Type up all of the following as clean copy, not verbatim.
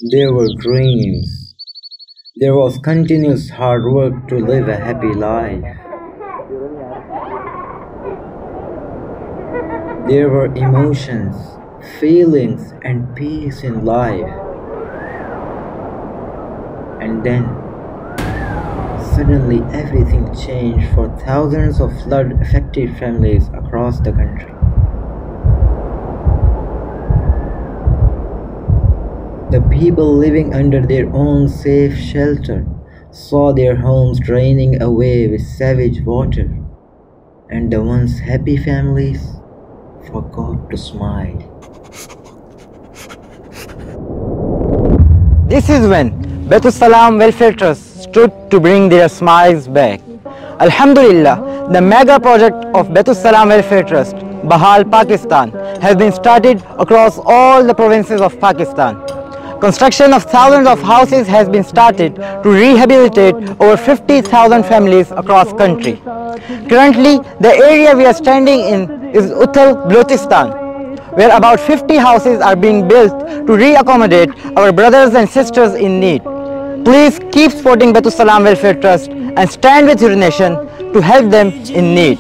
There were dreams. There was continuous hard work to live a happy life. There were emotions, feelings, and peace in life. And then, suddenly everything changed for thousands of flood-affected families across the country. The people living under their own safe shelter saw their homes draining away with savage water, and the once happy families forgot to smile. This is when Baitul Salam Welfare Trust stood to bring their smiles back. Alhamdulillah, the mega project of Baitul Salam Welfare Trust, Bahal, Pakistan, has been started across all the provinces of Pakistan. Construction of thousands of houses has been started to rehabilitate over 50,000 families across country. Currently, the area we are standing in is Uttar Balochistan, where about 50 houses are being built to re-accommodate our brothers and sisters in need. Please keep supporting Baitul Salam Welfare Trust and stand with your nation to help them in need.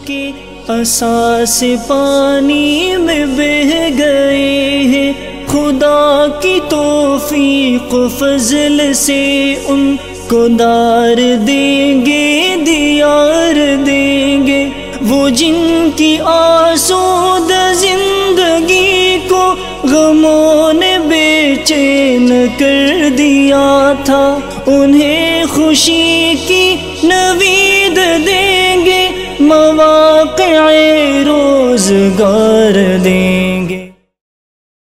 असास पानी में बह गए हैं, खुदा की तौफीक फजल से उनको दार देंगे, दियार देंगे। वो जिनकी आसूद जिंदगी को गमों ने बेचैन कर दिया था, उन्हें खुशी की नवीद देंगे, मवाक़े रोज़गार देंगे।